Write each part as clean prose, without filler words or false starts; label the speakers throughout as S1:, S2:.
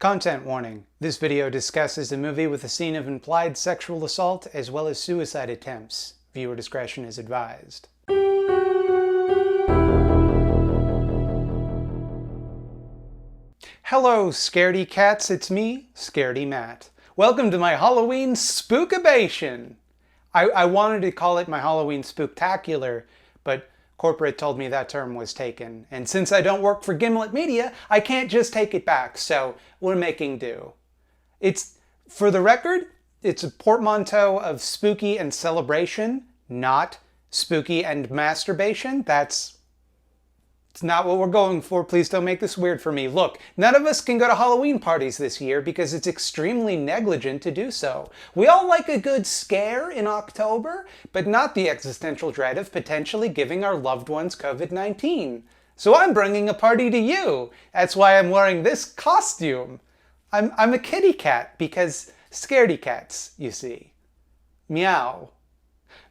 S1: Content warning. This video discusses a movie with a scene of implied sexual assault as well as suicide attempts. Viewer discretion is advised. Hello, scaredy cats, it's me, Scaredy Matt. Welcome to my Halloween spookabation! I wanted to call it my Halloween spooktacular, but corporate told me that term was taken. And since I don't work for Gimlet Media, I can't just take it back, so we're making do. For the record, it's a portmanteau of spooky and celebration, not spooky and masturbation. It's not what we're going for. Please don't make this weird for me. Look, none of us can go to Halloween parties this year because it's extremely negligent to do so. We all like a good scare in October, but not the existential dread of potentially giving our loved ones COVID-19. So I'm bringing a party to you. That's why I'm wearing this costume. I'm a kitty cat because scaredy cats, you see. Meow.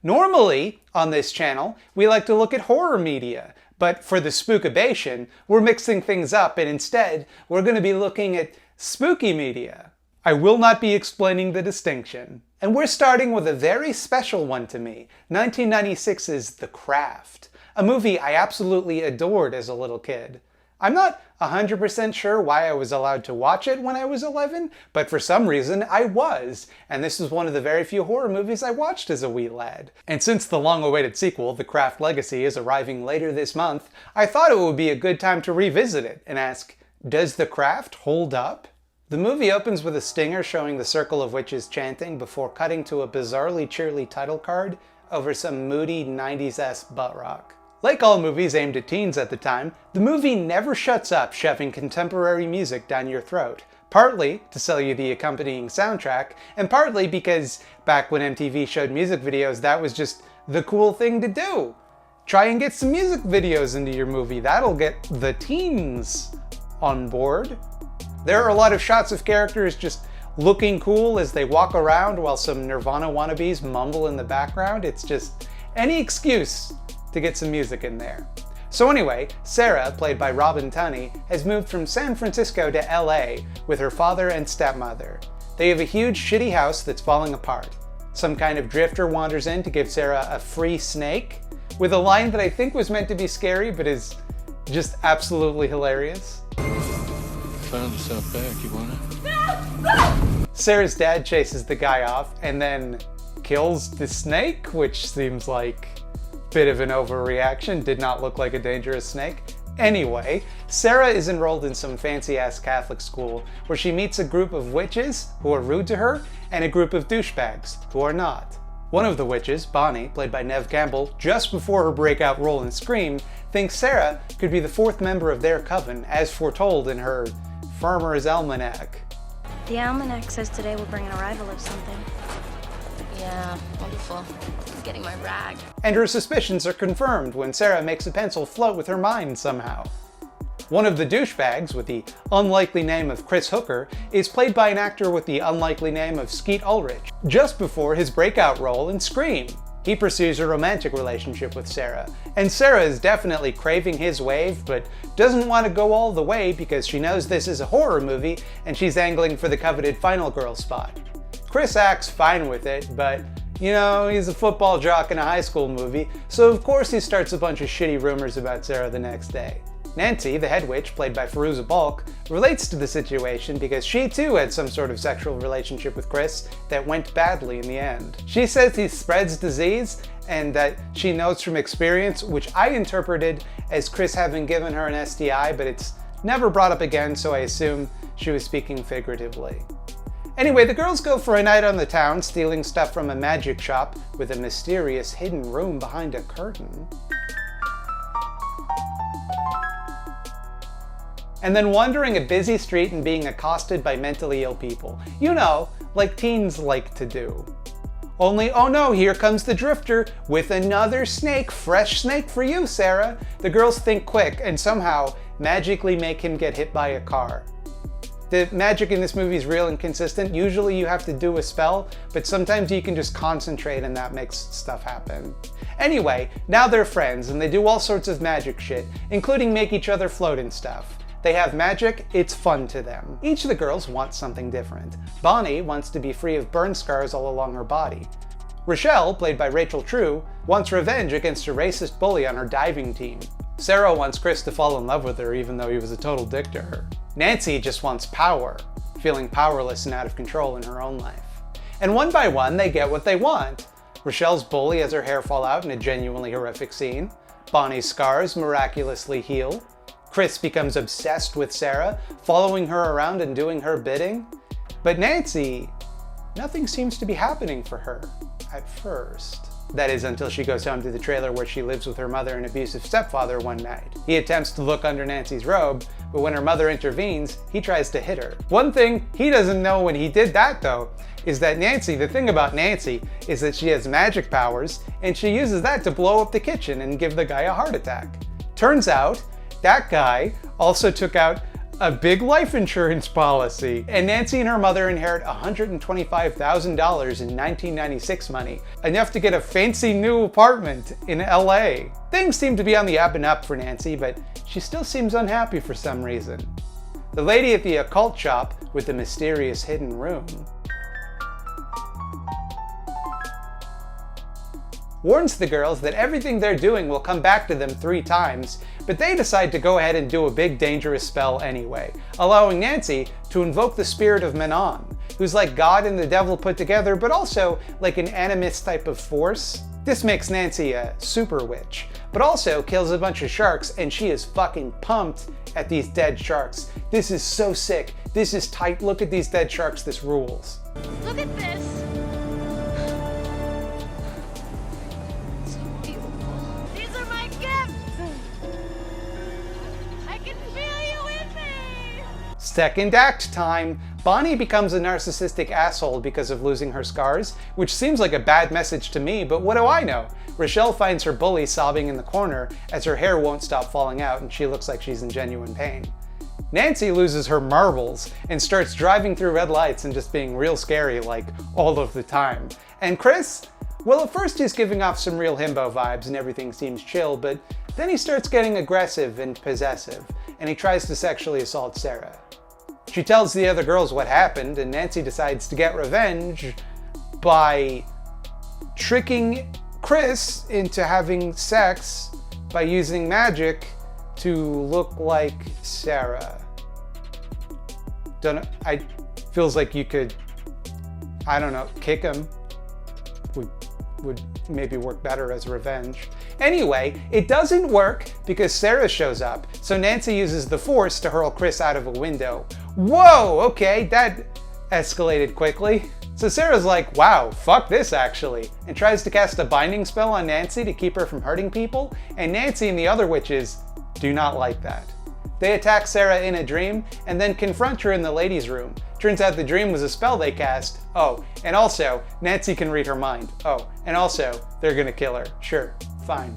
S1: Normally, on this channel, we like to look at horror media. But for the spookabation, we're mixing things up and instead, we're going to be looking at spooky media. I will not be explaining the distinction. And we're starting with a very special one to me, 1996's The Craft, a movie I absolutely adored as a little kid. I'm not 100% sure why I was allowed to watch it when I was 11, but for some reason I was, and this is one of the very few horror movies I watched as a wee lad. And since the long-awaited sequel, The Craft Legacy, is arriving later this month, I thought it would be a good time to revisit it and ask, does The Craft hold up? The movie opens with a stinger showing the circle of witches chanting before cutting to a bizarrely cheery title card over some moody 90s-esque butt rock. Like all movies aimed at teens at the time, the movie never shuts up shoving contemporary music down your throat, partly to sell you the accompanying soundtrack, and partly because back when MTV showed music videos, that was just the cool thing to do. Try and get some music videos into your movie, that'll get the teens on board. There are a lot of shots of characters just looking cool as they walk around while some Nirvana wannabes mumble in the background. It's just any excuse to get some music in there. So anyway, Sarah, played by Robin Tunney, has moved from San Francisco to LA with her father and stepmother. They have a huge shitty house that's falling apart. Some kind of drifter wanders in to give Sarah a free snake, with a line that I think was meant to be scary but is just absolutely hilarious.
S2: Found this out back, you want it?
S1: Sarah's dad chases the guy off and then kills the snake, which seems like bit of an overreaction, did not look like a dangerous snake. Anyway, Sarah is enrolled in some fancy-ass Catholic school where she meets a group of witches who are rude to her and a group of douchebags who are not. One of the witches, Bonnie, played by Neve Campbell, just before her breakout role in Scream, thinks Sarah could be the fourth member of their coven, as foretold in her Farmer's Almanac.
S3: The almanac says today will bring an arrival of something.
S4: Yeah, wonderful. Getting my rag.
S1: And her suspicions are confirmed when Sarah makes a pencil float with her mind somehow. One of the douchebags, with the unlikely name of Chris Hooker, is played by an actor with the unlikely name of Skeet Ulrich, just before his breakout role in Scream. He pursues a romantic relationship with Sarah, and Sarah is definitely craving his wave, but doesn't want to go all the way because she knows this is a horror movie and she's angling for the coveted final girl spot. Chris acts fine with it, but you know, he's a football jock in a high school movie, so of course he starts a bunch of shitty rumors about Sarah the next day. Nancy, the head witch, played by Fairuza Balk, relates to the situation because she too had some sort of sexual relationship with Chris that went badly in the end. She says he spreads disease and that she knows from experience, which I interpreted as Chris having given her an STI, but it's never brought up again, so I assume she was speaking figuratively. Anyway, the girls go for a night on the town, stealing stuff from a magic shop with a mysterious hidden room behind a curtain. And then wandering a busy street and being accosted by mentally ill people. You know, like teens like to do. Only, oh no, here comes the drifter with another snake, fresh snake for you, Sarah. The girls think quick and somehow magically make him get hit by a car. The magic in this movie is real and consistent. Usually you have to do a spell, but sometimes you can just concentrate and that makes stuff happen. Anyway, now they're friends and they do all sorts of magic shit, including make each other float and stuff. They have magic, it's fun to them. Each of the girls wants something different. Bonnie wants to be free of burn scars all along her body. Rochelle, played by Rachel True, wants revenge against a racist bully on her diving team. Sarah wants Chris to fall in love with her even though he was a total dick to her. Nancy just wants power, feeling powerless and out of control in her own life. And one by one, they get what they want. Rochelle's bully has her hair fall out in a genuinely horrific scene. Bonnie's scars miraculously heal. Chris becomes obsessed with Sarah, following her around and doing her bidding. But Nancy, nothing seems to be happening for her at first. That is, until she goes home to the trailer where she lives with her mother and abusive stepfather one night. He attempts to look under Nancy's robe, but when her mother intervenes, he tries to hit her. One thing he doesn't know when he did that though, is that the thing about Nancy is that she has magic powers, and she uses that to blow up the kitchen and give the guy a heart attack. Turns out, that guy also took out a big life insurance policy, and Nancy and her mother inherit $125,000 in 1996 money, enough to get a fancy new apartment in LA. Things seem to be on the up and up for Nancy, but she still seems unhappy for some reason. The lady at the occult shop with the mysterious hidden room warns the girls that everything they're doing will come back to them 3 times, but they decide to go ahead and do a big dangerous spell anyway, allowing Nancy to invoke the spirit of Manon, who's like God and the devil put together, but also like an animist type of force. This makes Nancy a super witch, but also kills a bunch of sharks, and she is fucking pumped at these dead sharks. This is so sick. This is tight. Look at these dead sharks. This rules.
S4: Look at this. So beautiful. These are my gifts. I can feel you with me.
S1: Second act time. Bonnie becomes a narcissistic asshole because of losing her scars, which seems like a bad message to me, but what do I know? Rochelle finds her bully sobbing in the corner as her hair won't stop falling out and she looks like she's in genuine pain. Nancy loses her marbles and starts driving through red lights and just being real scary like all of the time. And Chris? Well, at first he's giving off some real himbo vibes and everything seems chill, but then he starts getting aggressive and possessive, and he tries to sexually assault Sarah. She tells the other girls what happened, and Nancy decides to get revenge by tricking Chris into having sex by using magic to look like Sarah. Feels like you could, I don't know, kick him. Would maybe work better as revenge. Anyway, it doesn't work because Sarah shows up, so Nancy uses the force to hurl Chris out of a window. Whoa, okay, that escalated quickly. So Sarah's like, wow, fuck this actually, and tries to cast a binding spell on Nancy to keep her from hurting people, and Nancy and the other witches do not like that. They attack Sarah in a dream and then confront her in the ladies' room. Turns out the dream was a spell they cast. Oh, and also, Nancy can read her mind. Oh, and also, they're gonna kill her. Sure, fine,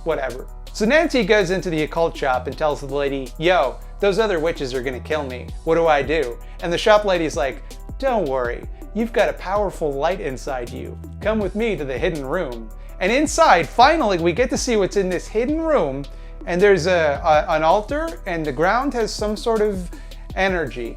S1: whatever. So Nancy goes into the occult shop and tells the lady, yo, those other witches are gonna kill me. What do I do? And the shop lady's like, don't worry, you've got a powerful light inside you. Come with me to the hidden room. And inside, finally, we get to see what's in this hidden room, and there's an altar, and the ground has some sort of energy.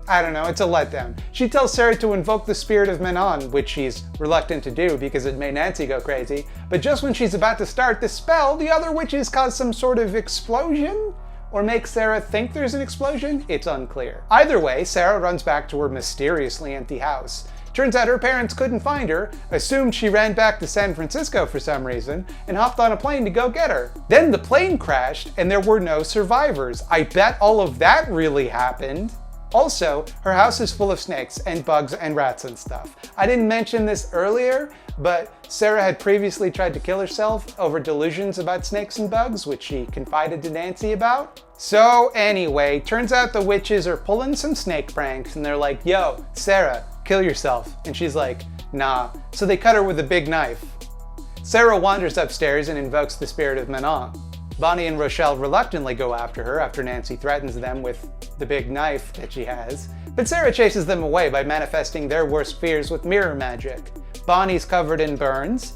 S1: I don't know, it's a letdown. She tells Sarah to invoke the spirit of Manon, which she's reluctant to do because it made Nancy go crazy. But just when she's about to start the spell, the other witches cause some sort of explosion? Or make Sarah think there's an explosion? It's unclear. Either way, Sarah runs back to her mysteriously empty house. Turns out her parents couldn't find her, assumed she ran back to San Francisco for some reason, and hopped on a plane to go get her. Then the plane crashed and there were no survivors. I bet all of that really happened. Also, her house is full of snakes and bugs and rats and stuff. I didn't mention this earlier, but Sarah had previously tried to kill herself over delusions about snakes and bugs, which she confided to Nancy about. So anyway, turns out the witches are pulling some snake pranks and they're like, yo, Sarah, kill yourself. And she's like, nah. So they cut her with a big knife. Sarah wanders upstairs and invokes the spirit of Manon. Bonnie and Rochelle reluctantly go after her after Nancy threatens them with the big knife that she has, but Sarah chases them away by manifesting their worst fears with mirror magic. Bonnie's covered in burns,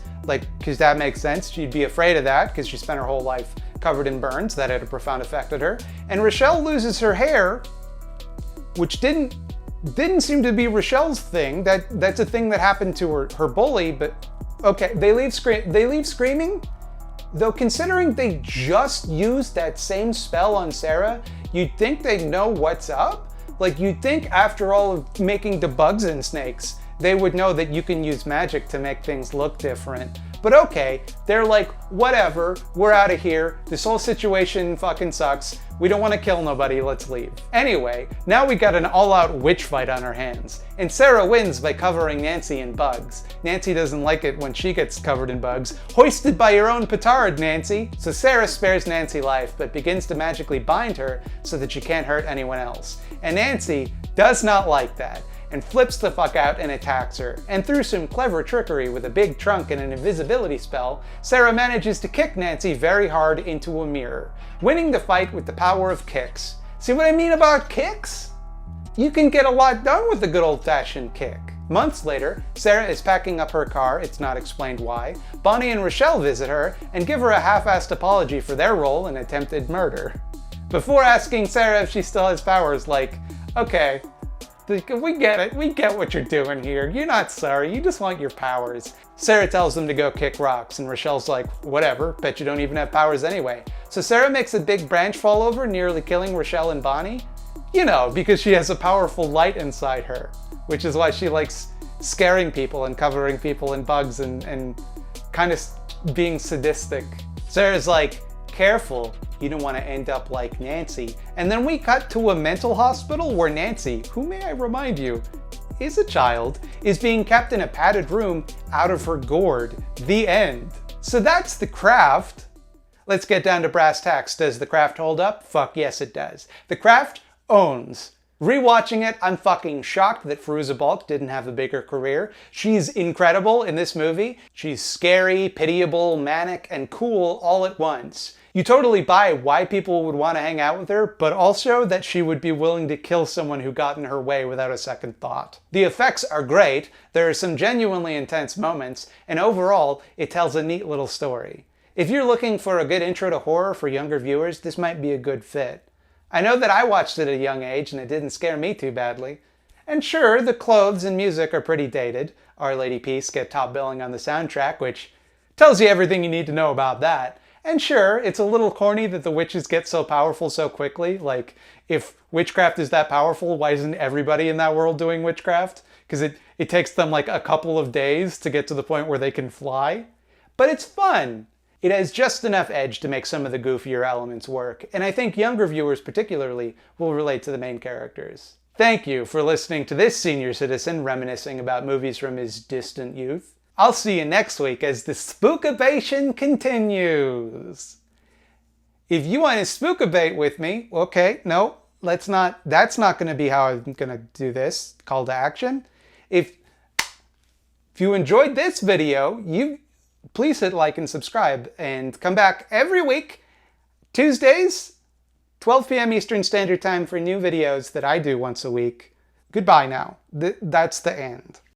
S1: because that makes sense. She'd be afraid of that because she spent her whole life covered in burns that had a profound effect on her, and Rochelle loses her hair, which didn't seem to be Rochelle's thing. That's a thing that happened to her bully, but okay, they leave screaming. Though considering they just used that same spell on Sarah, you'd think they'd know what's up. Like, you'd think after all of making the bugs and snakes, they would know that you can use magic to make things look different. But okay, they're like, whatever, we're out of here. This whole situation fucking sucks. We don't want to kill nobody, let's leave. Anyway, now we got an all-out witch fight on our hands. And Sarah wins by covering Nancy in bugs. Nancy doesn't like it when she gets covered in bugs. Hoisted by your own petard, Nancy! So Sarah spares Nancy life, but begins to magically bind her so that she can't hurt anyone else. And Nancy does not like that, and flips the fuck out and attacks her. And through some clever trickery with a big trunk and an invisibility spell, Sarah manages to kick Nancy very hard into a mirror, winning the fight with the power of kicks. See what I mean about kicks? You can get a lot done with a good old-fashioned kick. Months later, Sarah is packing up her car, it's not explained why. Bonnie and Rochelle visit her and give her a half-assed apology for their role in attempted murder. Before asking Sarah if she still has powers, like, okay, we get it. We get what you're doing here. You're not sorry. You just want your powers. Sarah tells them to go kick rocks, and Rochelle's like, whatever, bet you don't even have powers anyway. So Sarah makes a big branch fall over, nearly killing Rochelle and Bonnie. You know, because she has a powerful light inside her, which is why she likes scaring people and covering people in bugs and kind of being sadistic. Sarah's like, careful, you don't want to end up like Nancy. And then we cut to a mental hospital where Nancy, who may I remind you, is a child, is being kept in a padded room out of her gourd. The end. So that's The Craft. Let's get down to brass tacks. Does The Craft hold up? Fuck yes it does. The Craft owns. Rewatching it, I'm fucking shocked that Fairuza Balk didn't have a bigger career. She's incredible in this movie. She's scary, pitiable, manic, and cool all at once. You totally buy why people would want to hang out with her, but also that she would be willing to kill someone who got in her way without a second thought. The effects are great, there are some genuinely intense moments, and overall, it tells a neat little story. If you're looking for a good intro to horror for younger viewers, this might be a good fit. I know that I watched it at a young age and it didn't scare me too badly. And sure, the clothes and music are pretty dated. Our Lady Peace get top billing on the soundtrack, which tells you everything you need to know about that. And sure, it's a little corny that the witches get so powerful so quickly. Like, if witchcraft is that powerful, why isn't everybody in that world doing witchcraft? Because it takes them like a couple of days to get to the point where they can fly. But it's fun. It has just enough edge to make some of the goofier elements work, and I think younger viewers particularly will relate to the main characters. Thank you for listening to this senior citizen reminiscing about movies from his distant youth. I'll see you next week as the spookabation continues. If you want to spookabate with me, okay, no, that's not going to be how I'm going to do this. Call to action. If you enjoyed this video, please hit like and subscribe and come back every week, Tuesdays, 12 p.m. Eastern Standard Time for new videos that I do once a week. Goodbye now. That's the end.